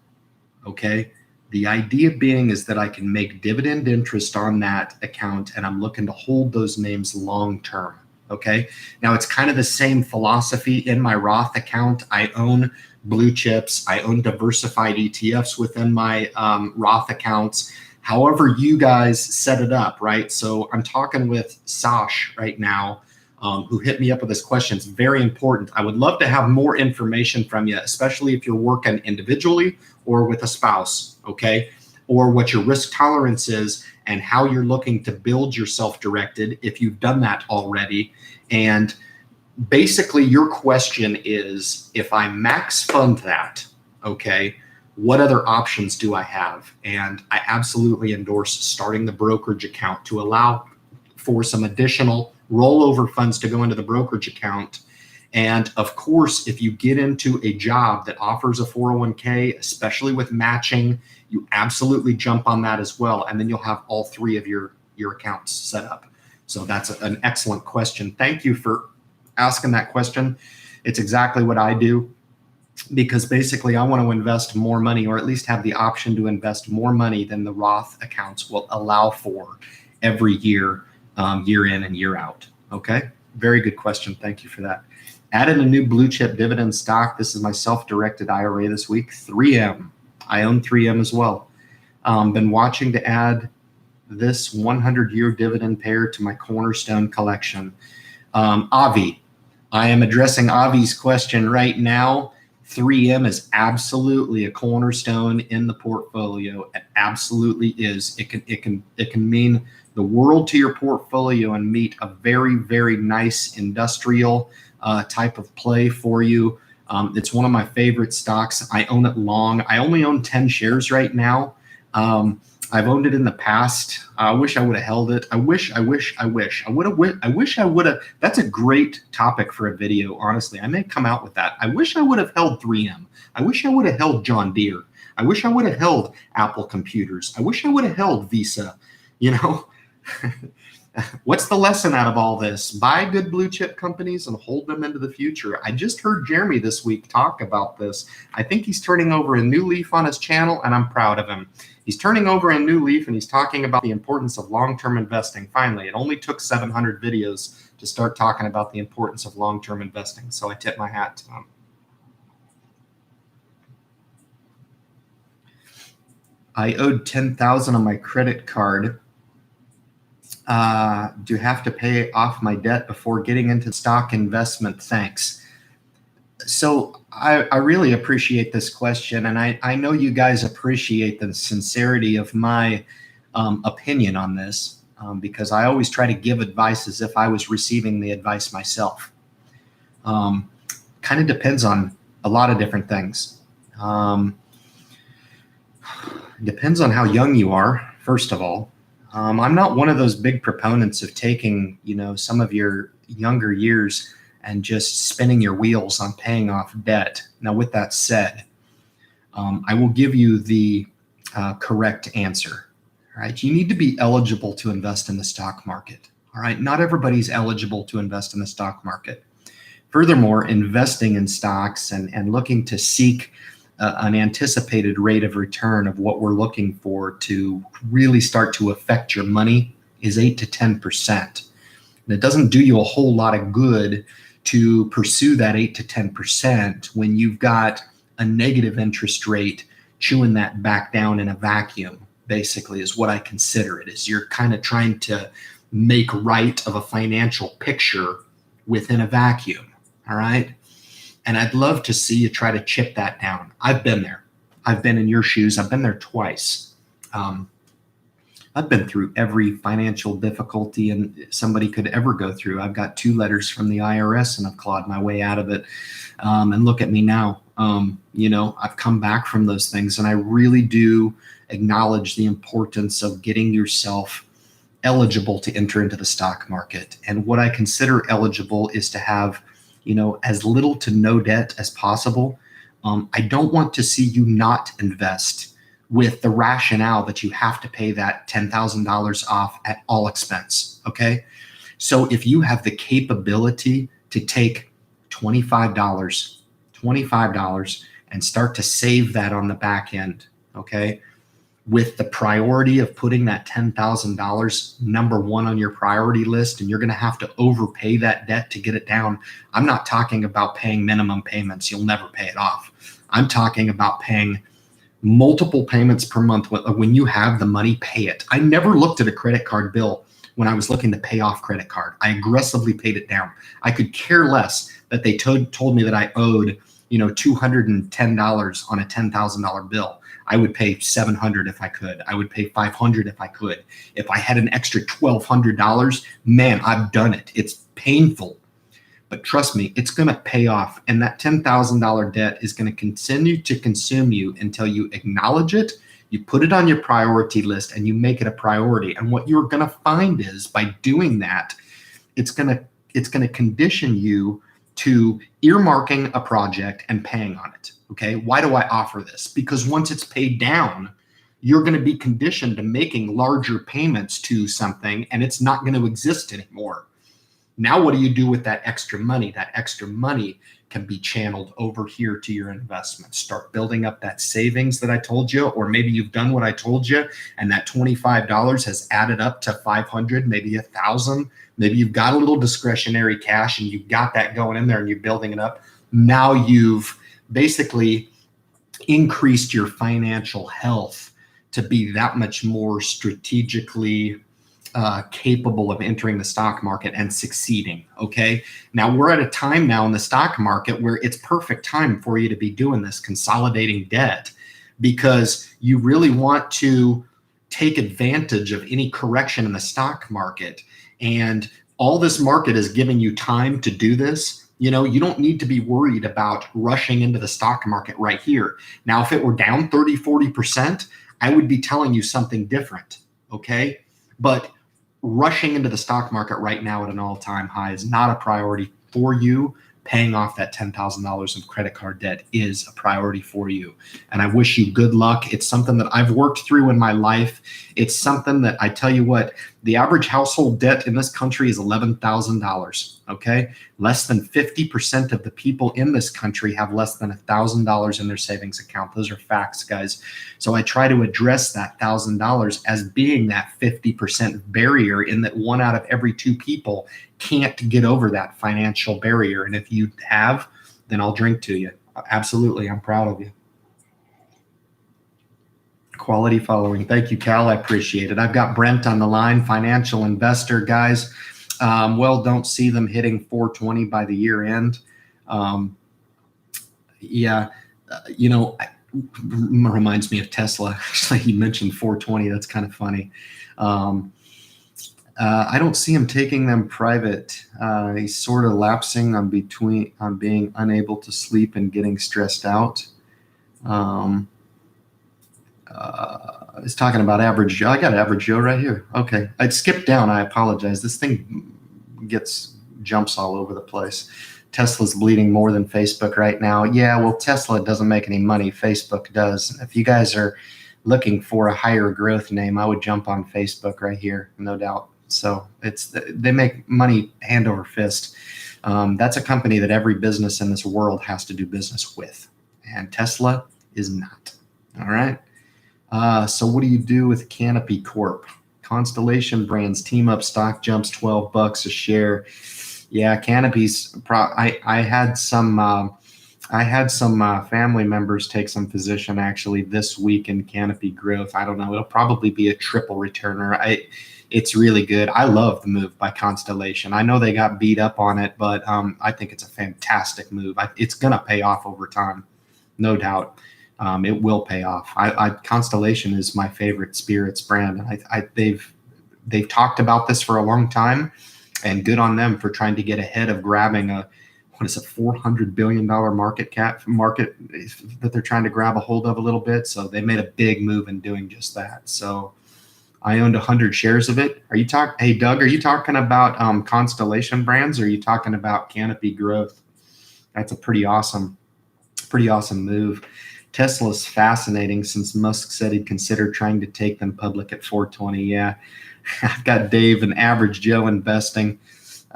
Okay. The idea being is that I can make dividend interest on that account, and I'm looking to hold those names long term. Okay. Now it's kind of the same philosophy in my Roth account. I own blue chips. I own diversified ETFs within my Roth accounts. However you guys set it up, right? So I'm talking with Sash right now, who hit me up with this question. It's very important. I would love to have more information from you, especially if you're working individually or with a spouse, okay? Or what your risk tolerance is and how you're looking to build your self-directed if you've done that already. And basically your question is, if I max fund that, okay, what other options do I have? And I absolutely endorse starting the brokerage account to allow for some additional rollover funds to go into the brokerage account. And of course, if you get into a job that offers a 401k, especially with matching, you absolutely jump on that as well. And then you'll have all three of your accounts set up. So that's an excellent question. Thank you for asking that question. It's exactly what I do, because basically I want to invest more money, or at least have the option to invest more money than the Roth accounts will allow for every year, year in and year out. Okay. Very good question. Thank you for that. Added a new blue chip dividend stock. This is my self-directed IRA this week, 3M. I own 3M as well. Been watching to add this 100-year dividend pair to my cornerstone collection. Avi, I am addressing Avi's question right now. 3M is absolutely a cornerstone in the portfolio. It absolutely is. It can mean the world to your portfolio and meet a very, very nice industrial type of play for you. It's one of my favorite stocks. I own it long. I only own 10 shares right now. I've owned it in the past. I wish I would have held it. I wish I would have. That's a great topic for a video. Honestly, I may come out with that. I wish I would have held 3M. I wish I would have held John Deere. I wish I would have held Apple Computers. I wish I would have held Visa. You know, what's the lesson out of all this? Buy good blue chip companies and hold them into the future. I just heard Jeremy this week talk about this. I think he's turning over a new leaf on his channel, and I'm proud of him. He's turning over a new leaf, and he's talking about the importance of long-term investing. Finally, it only took 700 videos to start talking about the importance of long-term investing. So I tip my hat to him. I owed $10,000 on my credit card. Do you have to pay off my debt before getting into stock investment? Thanks. So I really appreciate this question, and I know you guys appreciate the sincerity of my opinion on this, because I always try to give advice as if I was receiving the advice myself. Kind of depends on a lot of different things. Depends on how young you are, first of all. I'm not one of those big proponents of taking, some of your younger years and just spinning your wheels on paying off debt. Now, with that said, I will give you the correct answer. All right, you need to be eligible to invest in the stock market. All right, not everybody's eligible to invest in the stock market. Furthermore, investing in stocks and looking to seek an anticipated rate of return of what we're looking for to really start to affect your money is 8 to 10%. And it doesn't do you a whole lot of good to pursue that 8 to 10% when you've got a negative interest rate chewing that back down in a vacuum, basically, is what I consider it. Is you're kind of trying to make right of a financial picture within a vacuum. All right. And I'd love to see you try to chip that down. I've been there. I've been in your shoes. I've been there twice. I've been through every financial difficulty and somebody could ever go through. I've got 2 letters from the IRS and I've clawed my way out of it. And look at me now. I've come back from those things, and I really do acknowledge the importance of getting yourself eligible to enter into the stock market. And what I consider eligible is to have, as little to no debt as possible. I don't want to see you not invest with the rationale that you have to pay that $10,000 off at all expense. Okay. So if you have the capability to take $25 and start to save that on the back end, okay, with the priority of putting that $10,000 number 1 on your priority list, and you're going to have to overpay that debt to get it down. I'm not talking about paying minimum payments. You'll never pay it off. I'm talking about paying multiple payments per month. When you have the money, pay it. I never looked at a credit card bill when I was looking to pay off credit card. I aggressively paid it down. I could care less that they told me that I owed, $210 on a $10,000 bill. I would pay $700 if I could. I would pay $500 if I could. If I had an extra $1,200, man, I've done it. It's painful, but trust me, it's going to pay off. And that $10,000 debt is going to continue to consume you until you acknowledge it, you put it on your priority list, and you make it a priority. And what you're going to find is by doing that, it's going to condition you to earmarking a project and paying on it. Okay. Why do I offer this? Because once it's paid down, you're going to be conditioned to making larger payments to something, and it's not going to exist anymore. Now, what do you do with that extra money? That extra money can be channeled over here to your investments. Start building up that savings that I told you, or maybe you've done what I told you, and that $25 has added up to $500, maybe $1,000. Maybe you've got a little discretionary cash and you've got that going in there and you're building it up. Now you've basically increased your financial health to be that much more strategically capable of entering the stock market and succeeding. Okay. Now we're at a time now in the stock market where it's perfect time for you to be doing this, consolidating debt, because you really want to take advantage of any correction in the stock market. And all this market is giving you time to do this. You don't need to be worried about rushing into the stock market right here. Now, if it were down 30, 40%, I would be telling you something different. Okay. But rushing into the stock market right now at an all-time high is not a priority for you. Paying off that $10,000 of credit card debt is a priority for you. And I wish you good luck. It's something that I've worked through in my life. It's something that I tell you what, the average household debt in this country is $11,000. Okay. Less than 50% of the people in this country have less than $1,000 in their savings account. Those are facts, guys. So I try to address that $1,000 as being that 50% barrier, in that 1 out of every 2 people can't get over that financial barrier. And if you have, then I'll drink to you. Absolutely. I'm proud of you. Quality following. Thank you, Cal. I appreciate it. I've got Brent on the line, financial investor, guys. Don't see them hitting 420 by the year end. Reminds me of Tesla. Actually, he mentioned 420. That's kind of funny. I don't see him taking them private. He's sort of lapsing on being unable to sleep and getting stressed out. It's talking about average Joe. I got average Joe right here. Okay. I'd skipped down. I apologize. This thing jumps all over the place. Tesla's bleeding more than Facebook right now. Yeah, well, Tesla doesn't make any money. Facebook does. If you guys are looking for a higher growth name, I would jump on Facebook right here, no doubt. So they make money hand over fist. That's a company that every business in this world has to do business with. And Tesla is not. All right. So what do you do with Canopy Corp? Constellation Brands team up, stock jumps $12 a share. Yeah, Canopy's. I had some family members take some position actually this week in Canopy Growth. I don't know. It'll probably be a triple returner. It's really good. I love the move by Constellation. I know they got beat up on it, but I think it's a fantastic move. It's going to pay off over time, no doubt. It will pay off. Constellation is my favorite spirits brand. They've talked about this for a long time, and good on them for trying to get ahead of grabbing a $400 billion market that they're trying to grab a hold of a little bit. So they made a big move in doing just that. So I owned 100 shares of it. Hey Doug, are you talking about Constellation Brands, or are you talking about Canopy Growth? That's a pretty awesome move. Tesla's fascinating since Musk said he'd consider trying to take them public at 420. Yeah, I've got Dave and Average Joe Investing.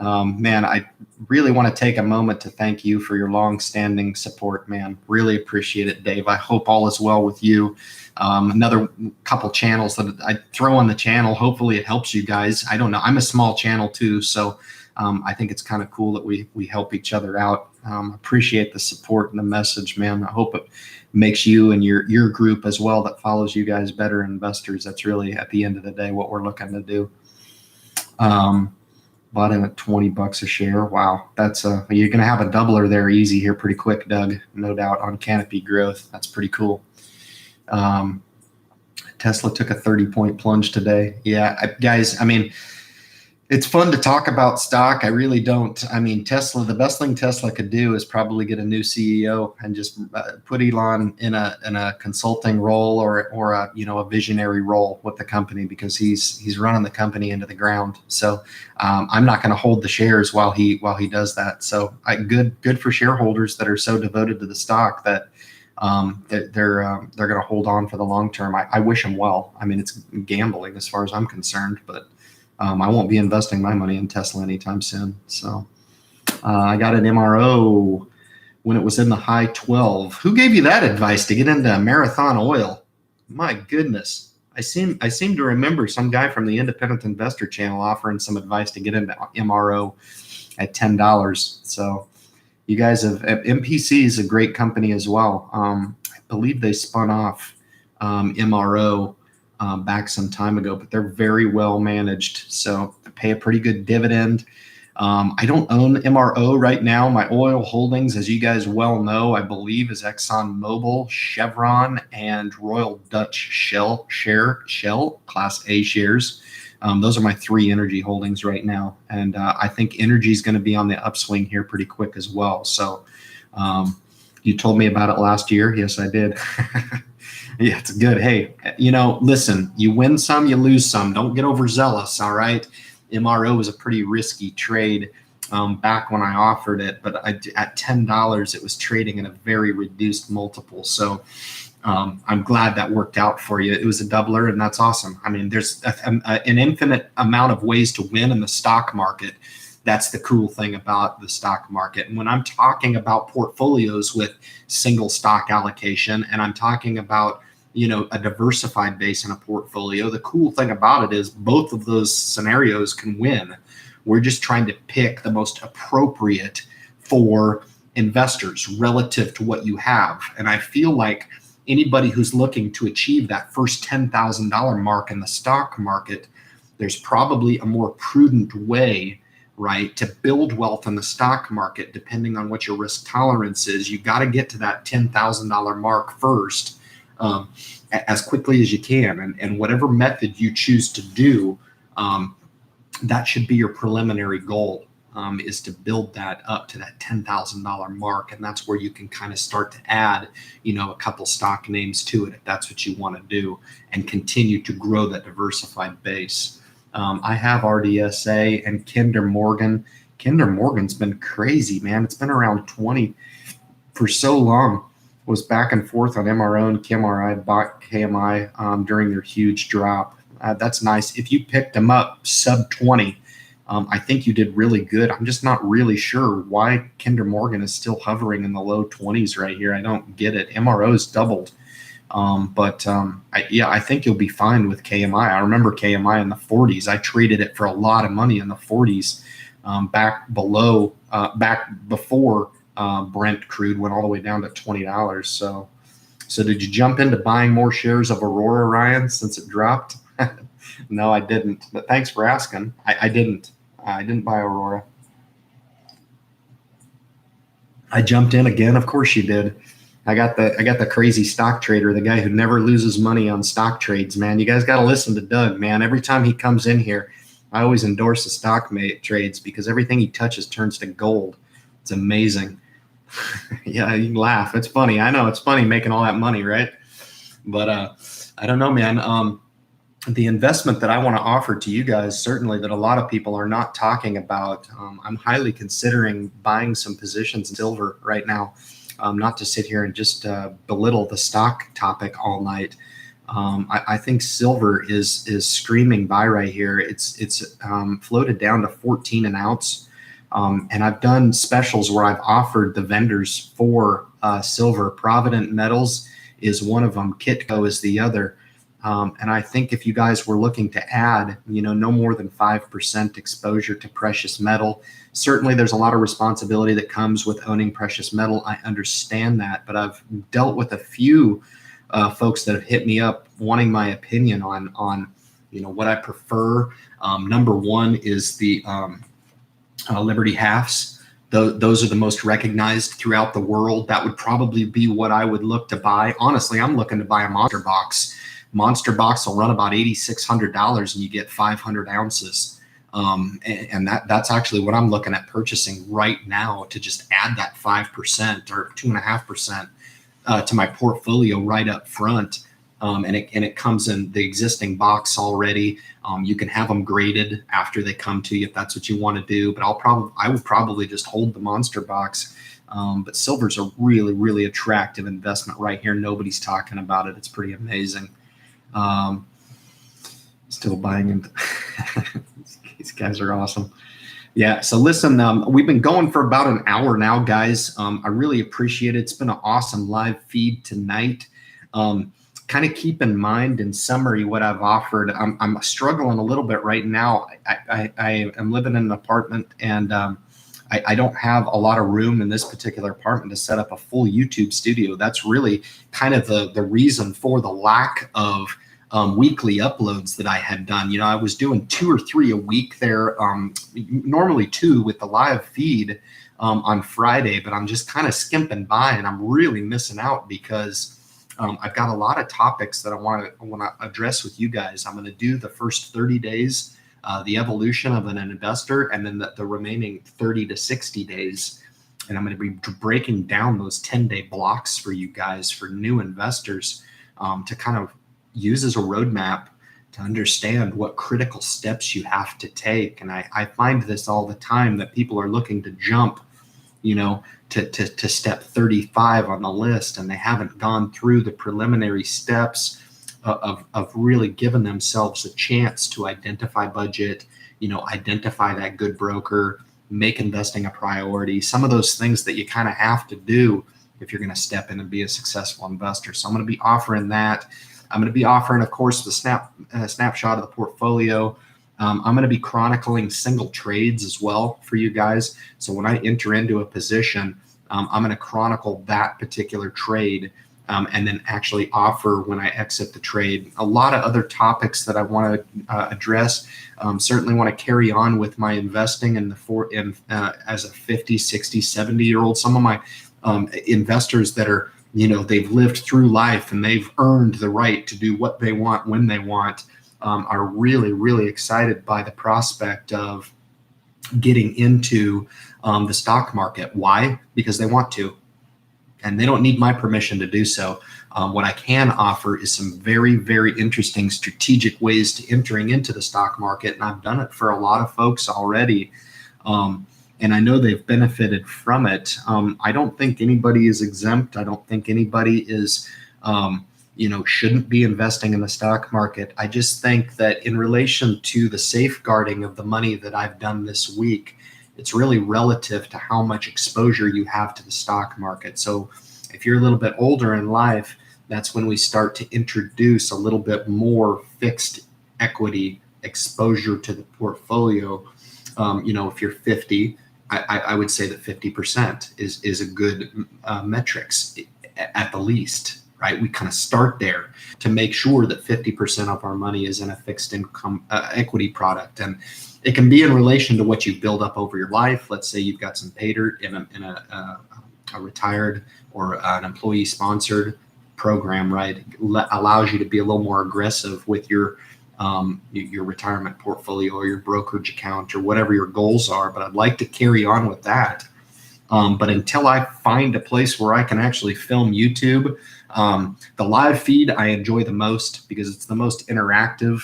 Man, I really want to take a moment to thank you for your long-standing support, man. Really appreciate it, Dave. I hope all is well with you. Another couple channels that I throw on the channel. Hopefully it helps you guys. I don't know. I'm a small channel too, so I think it's kind of cool that we help each other out. Appreciate the support and the message, man. I hope it makes you and your group as well that follows you guys better investors. That's really, at the end of the day, what we're looking to do. Bought in at $20 a share. Wow, that's you're gonna have a doubler there easy here pretty quick, Doug. No doubt on Canopy Growth. That's pretty cool. Tesla took a 30-point plunge today. Yeah, guys. I mean, it's fun to talk about stock. I really don't. I mean, Tesla, the best thing Tesla could do is probably get a new CEO and just put Elon in a consulting role or a visionary role with the company, because he's running the company into the ground. So I'm not going to hold the shares while he does that. So good for shareholders that are so devoted to the stock that they're going to hold on for the long term. I wish them well. I mean, it's gambling as far as I'm concerned, but I won't be investing my money in Tesla anytime soon. So I got an MRO when it was in the high 12. Who gave you that advice to get into Marathon Oil? My goodness. I seem to remember some guy from the Independent Investor channel offering some advice to get into MRO at $10. So you guys MPC is a great company as well. I believe they spun off MRO back some time ago, but they're very well managed. So they pay a pretty good dividend. I don't own MRO right now. My oil holdings, as you guys well know, I believe is ExxonMobil, Chevron, and Royal Dutch Shell Class A shares. Those are my three energy holdings right now. And I think energy is going to be on the upswing here pretty quick as well. So you told me about it last year. Yes, I did. Yeah, it's good. Hey, listen, you win some, you lose some. Don't get overzealous, all right? MRO was a pretty risky trade back when I offered it, but at $10, it was trading in a very reduced multiple. So I'm glad that worked out for you. It was a doubler, and that's awesome. I mean, there's an infinite amount of ways to win in the stock market. That's the cool thing about the stock market. And when I'm talking about portfolios with single stock allocation, and I'm talking about a diversified base in a portfolio, the cool thing about it is both of those scenarios can win. We're just trying to pick the most appropriate for investors relative to what you have. And I feel like anybody who's looking to achieve that first $10,000 mark in the stock market, there's probably a more prudent way, right, to build wealth in the stock market, depending on what your risk tolerance is. You got to get to that $10,000 mark first, as quickly as you can. And whatever method you choose to do, that should be your preliminary goal, is to build that up to that $10,000 mark. And that's where you can kind of start to add, a couple stock names to it, if that's what you want to do, and continue to grow that diversified base. I have RDSA and Kinder Morgan. Kinder Morgan's been crazy, man. It's been around 20 for so long. Was back and forth on MRO and KMRI, bought KMI during their huge drop. That's nice. If you picked them up sub 20, I think you did really good. I'm just not really sure why Kinder Morgan is still hovering in the low 20s right here. I don't get it. MRO's doubled. I think you'll be fine with KMI. I remember KMI in the 40s. I traded it for a lot of money in the 40s, back before Brent crude went all the way down to $20. So did you jump into buying more shares of Aurora, Ryan, since it dropped? No, I didn't. But thanks for asking. I didn't. I didn't buy Aurora. I jumped in again. Of course you did. I got the crazy stock trader, the guy who never loses money on stock trades, man. You guys got to listen to Doug, man. Every time he comes in here, I always endorse the stock trades because everything he touches turns to gold. It's amazing. Yeah, you can laugh. It's funny. I know it's funny making all that money, right? But I don't know, man. The investment that I want to offer to you guys, certainly that a lot of people are not talking about, I'm highly considering buying some positions in silver right now. Not to sit here and just belittle the stock topic all night. I think silver is screaming buy right here. It's floated down to 14 an ounce. And I've done specials where I've offered the vendors for silver. Provident Metals is one of them. Kitco is the other. And I think if you guys were looking to add, no more than 5% exposure to precious metal, certainly there's a lot of responsibility that comes with owning precious metal. I understand that, but I've dealt with a few folks that have hit me up wanting my opinion on what I prefer. Number one is the Liberty halves. Those are the most recognized throughout the world. That would probably be what I would look to buy. Honestly, I'm looking to buy a monster box. Monster box will run about $8,600 and you get 500 ounces. And that's actually what I'm looking at purchasing right now to just add that 5% or 2.5% to my portfolio right up front. And it comes in the existing box already. You can have them graded after they come to you if that's what you want to do. But I would probably just hold the monster box. But silver's a really, really attractive investment right here. Nobody's talking about it. It's pretty amazing. Still buying into these guys are awesome. Yeah. So listen, we've been going for about an hour now, guys. I really appreciate it. It's been an awesome live feed tonight. Kind of keep in mind in summary what I've offered. I'm struggling a little bit right now. I am living in an apartment and I don't have a lot of room in this particular apartment to set up a full YouTube studio. That's really kind of the reason for the lack of weekly uploads that I had done. I was doing 2 or 3 a week there, normally 2 with the live feed on Friday, but I'm just kind of skimping by and I'm really missing out because I've got a lot of topics that I want to address with you guys. I'm going to do the first 30 days, the evolution of an investor, and then the remaining 30 to 60 days. And I'm going to be breaking down those 10-day blocks for you guys, for new investors, to kind of use as a roadmap to understand what critical steps you have to take. And I find this all the time that people are looking to jump, to step 35 on the list, and they haven't gone through the preliminary steps of really giving themselves a chance to identify budget, identify that good broker, make investing a priority. Some of those things that you kind of have to do if you're going to step in and be a successful investor. So I'm going to be offering that. I'm going to be offering, of course, the snapshot of the portfolio. I'm going to be chronicling single trades as well for you guys. So when I enter into a position, I'm going to chronicle that particular trade and then actually offer when I exit the trade. A lot of other topics that I want to address. Certainly want to carry on with my investing as a 50, 60, 70-year-old. Some of my investors that are, they've lived through life and they've earned the right to do what they want when they want, are really, really excited by the prospect of getting into the stock market. Why? Because they want to, and they don't need my permission to do so. What I can offer is some very, very interesting strategic ways to entering into the stock market, and I've done it for a lot of folks already. And I know they've benefited from it. I don't think anybody is exempt. I don't think anybody is, shouldn't be investing in the stock market. I just think that in relation to the safeguarding of the money that I've done this week, it's really relative to how much exposure you have to the stock market. So if you're a little bit older in life, that's when we start to introduce a little bit more fixed equity exposure to the portfolio. If you're 50, I would say that 50% is a good metrics at the least, right? We kind of start there to make sure that 50% of our money is in a fixed income equity product. And it can be in relation to what you've built up over your life. Let's say you've got some paid in a retired or an employee sponsored program, right? Allows you to be a little more aggressive with your retirement portfolio or your brokerage account or whatever your goals are. But I'd like to carry on with that. But until I find a place where I can actually film YouTube, the live feed I enjoy the most because it's the most interactive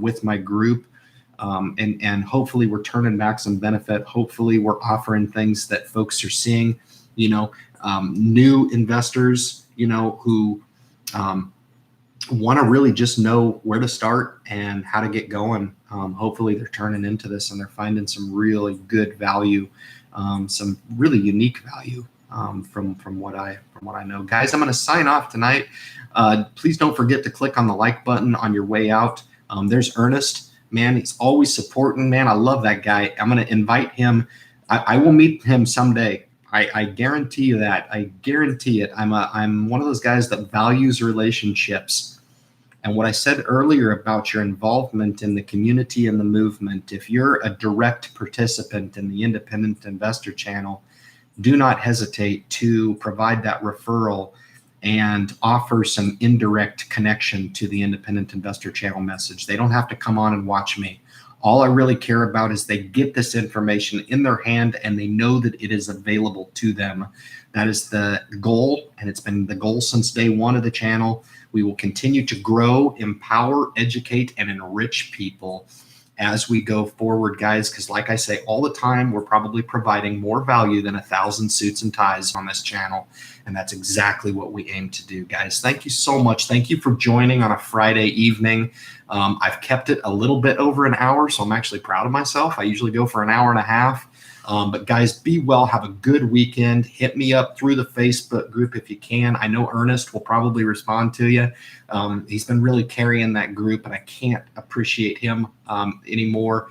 with my group. And hopefully we're turning back some benefit. Hopefully we're offering things that folks are seeing, new investors, who want to really just know where to start and how to get going. Hopefully they're turning into this and they're finding some really good value, some really unique value from what I know. Guys, I'm going to sign off tonight. Please don't forget to click on the like button on your way out. There's Ernest. Man, he's always supporting. Man, I love that guy. I'm going to invite him. I will meet him someday. I guarantee you that. I guarantee it. I'm one of those guys that values relationships. And what I said earlier about your involvement in the community and the movement, if you're a direct participant in the Independent Investor Channel, do not hesitate to provide that referral and offer some indirect connection to the Independent Investor Channel message. They don't have to come on and watch me. All I really care about is they get this information in their hand and they know that it is available to them. That is the goal, and it's been the goal since day one of the channel. We will continue to grow, empower, educate, and enrich people as we go forward, guys, because like I say all the time, we're probably providing more value than 1,000 suits and ties on this channel. And that's exactly what we aim to do, guys. Thank you so much. Thank you for joining on a Friday evening. I've kept it a little bit over an hour, so I'm actually proud of myself. I usually go for an hour and a half. But guys, be well. Have a good weekend. Hit me up through the Facebook group if you can. I know Ernest will probably respond to you. He's been really carrying that group, and I can't appreciate him anymore.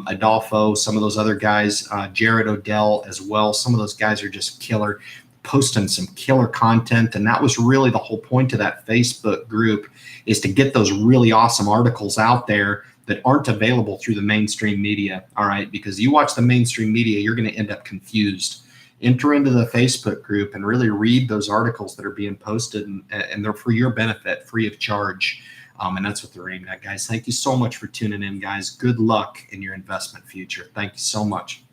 Adolfo, some of those other guys, Jared Odell as well. Some of those guys are just killer, posting some killer content. And that was really the whole point of that Facebook group, is to get those really awesome articles out there that aren't available through the mainstream media. All right, because you watch the mainstream media, you're going to end up confused. Enter into the Facebook group and really read those articles that are being posted, and they're for your benefit, free of charge. And that's what they're aimed at, guys. Thank you so much for tuning in, guys. Good luck in your investment future. Thank you so much.